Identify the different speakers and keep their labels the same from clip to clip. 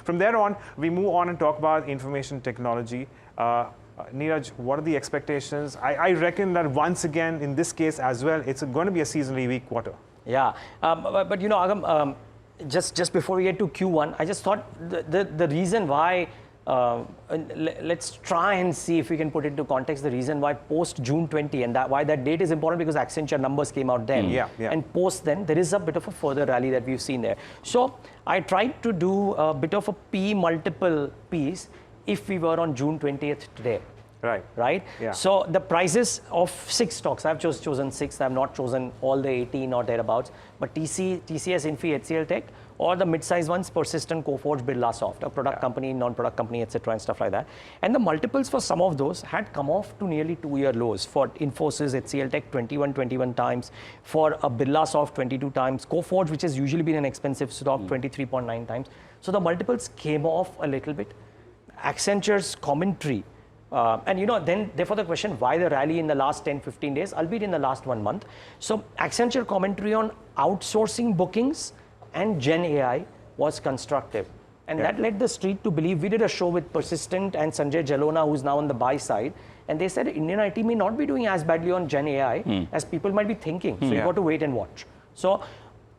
Speaker 1: From there on, we move on and talk about information technology. Niraj, what are the expectations? I reckon that once again, in this case as well, it's going to be a seasonally weak quarter.
Speaker 2: Yeah, but you know, Agam, just before we get to Q1, I just thought the reason why, let's try and see if we can put into context the reason why post June 20, and why that date is important, because Accenture numbers came out then. And post then, there is a bit of a further rally that we've seen there. So I tried to do a bit of a P multiple piece if we were on June 20th today. Right? Yeah. So the prices of 6 stocks, I've chosen 6, I've not chosen all the 18 or thereabouts, but TCS, Infi, HCL Tech, or the mid-sized ones, Persistent, Coforge, Birlasoft, a product company, non-product company, etc. and stuff like that. And the multiples for some of those had come off to nearly 2-year lows. For Infosys, HCL Tech, 21 times. For a Birlasoft, 22 times. Coforge, which has usually been an expensive stock, 23.9 times. So the multiples came off a little bit. Accenture's commentary, and you know, then therefore the question, why the rally in the last 10-15 days, albeit in the last 1 month. So Accenture commentary on outsourcing bookings and Gen AI was constructive. And that led the street to believe, we did a show with Persistent and Sanjay Jalona, who's now on the buy side, and they said Indian IT may not be doing as badly on Gen AI as people might be thinking. So you got to wait and watch. So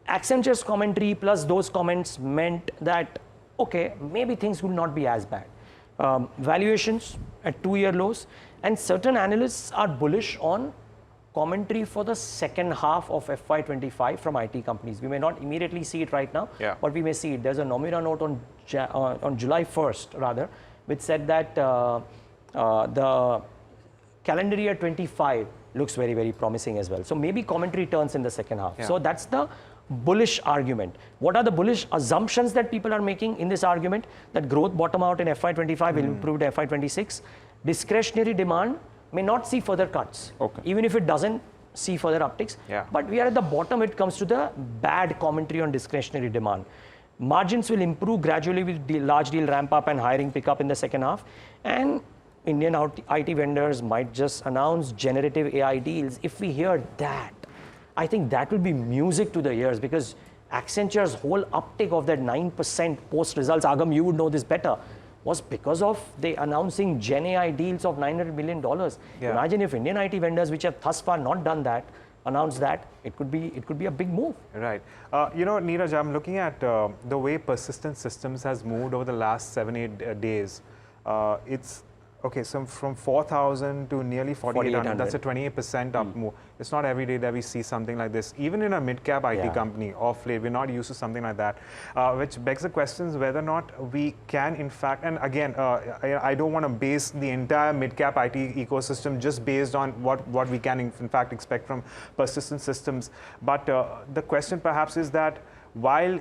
Speaker 2: Accenture's commentary plus those comments meant that, okay, maybe things will not be as bad. Valuations at 2-year lows, and certain analysts are bullish on commentary for the second half of FY25 from IT companies. We may not immediately see it right now, but we may see it. There's a Nomura note on July 1st, rather, which said that the calendar year 25 looks very, very promising as well. So maybe commentary turns in the second half. So that's the bullish argument. What are the bullish assumptions that people are making in this argument? That growth bottom out in FY25 will improve to FY26. Discretionary demand may not see further cuts, even if it doesn't see further upticks. But we are at the bottom when it comes to the bad commentary on discretionary demand. Margins will improve gradually with the large deal ramp up and hiring pick up in the second half. And Indian IT vendors might just announce generative AI deals. If we hear that, I think that will be music to the ears, because Accenture's whole uptick of that 9% post results, Agam, you would know this better, was because of they announcing Gen AI deals of $900 million. Imagine if Indian IT vendors, which have thus far not done that, announce that, it could be a big move.
Speaker 1: Right. You know, Niraj, I'm looking at the way Persistent Systems has moved over the last 7-8 days. It's okay, so from 4,000 to nearly 4,800, that's a 28% up move. It's not every day that we see something like this. Even in a mid-cap IT company, off late, we're not used to something like that, which begs the questions whether or not we can, in fact, and again, I don't want to base the entire mid-cap IT ecosystem just based on what we can, in fact, expect from Persistent Systems. But the question perhaps is that while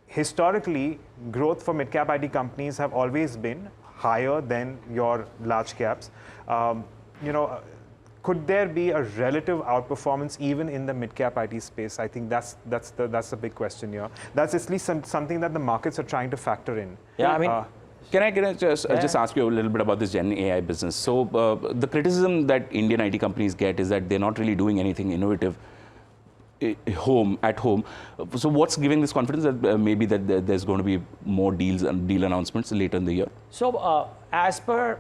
Speaker 1: historically, growth for mid-cap IT companies have always been higher than your large caps, you know, could there be a relative outperformance even in the mid-cap IT space? I think that's the big question here. That's at least something that the markets are trying to factor in.
Speaker 3: Yeah, I mean, can I just ask you a little bit about this Gen AI business? So the criticism that Indian IT companies get is that they're not really doing anything innovative at home. So what's giving this confidence that maybe that there's going to be more deals and deal announcements later in the year?
Speaker 2: So as per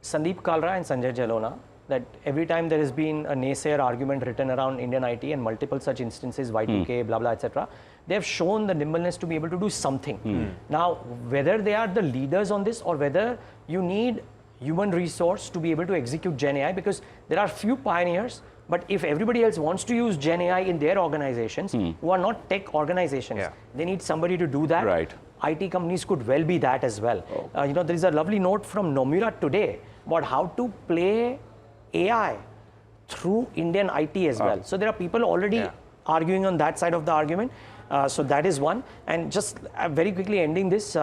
Speaker 2: Sandeep Kalra and Sanjay Jalona, that every time there has been a naysayer argument written around Indian IT and multiple such instances, Y2K, blah, blah, etc., they have shown the nimbleness to be able to do something. Now, whether they are the leaders on this or whether you need human resource to be able to execute Gen AI, because there are few pioneers, but if everybody else wants to use Gen AI in their organizations, who are not tech organizations, they need somebody to do that.
Speaker 3: Right.
Speaker 2: IT companies could well be that as well. You know, there is a lovely note from Nomura today about how to play AI through Indian IT as well. So there are people already arguing on that side of the argument. So that is one. And just very quickly ending this, you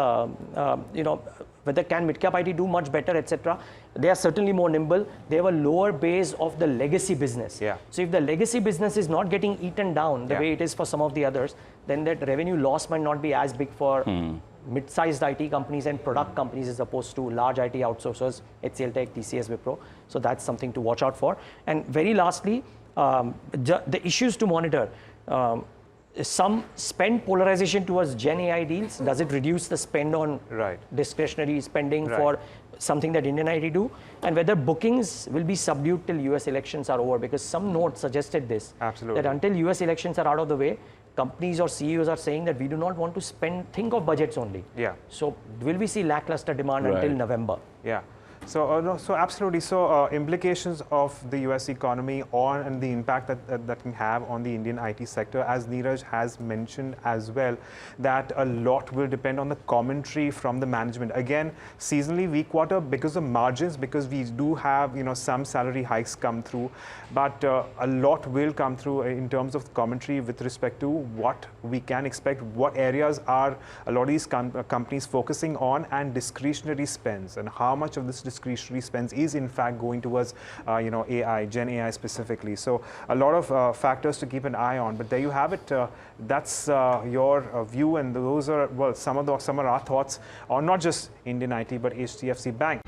Speaker 2: know, whether can mid-cap IT do much better, etc. They are certainly more nimble. They have a lower base of the legacy business. So if the legacy business is not getting eaten down the way it is for some of the others, then that revenue loss might not be as big for mid-sized IT companies and product companies as opposed to large IT outsourcers, HCL Tech, TCS, Wipro. So that's something to watch out for. And very lastly, the issues to monitor. some spend polarization towards Gen AI deals? Does it reduce the spend on discretionary spending for something that Indian IT do? And whether bookings will be subdued till US elections are over? Because some notes suggested this.
Speaker 1: Absolutely.
Speaker 2: That until US elections are out of the way, companies or CEOs are saying that we do not want to think of budgets only.
Speaker 1: Yeah.
Speaker 2: So will we see lackluster demand until November?
Speaker 1: Yeah. So, no, so absolutely. So, implications of the US economy on and the impact that can have on the Indian IT sector, as Niraj has mentioned as well, that a lot will depend on the commentary from the management. Again, seasonally weak quarter because of margins, because we do have some salary hikes come through, but a lot will come through in terms of commentary with respect to what we can expect, what areas are a lot of these companies focusing on, and discretionary spends, and how much of this discretionary spends is in fact going towards AI, Gen AI specifically. So a lot of factors to keep an eye on. But there you have it. That's your view, and those are some of our thoughts on not just Indian IT but HDFC Bank.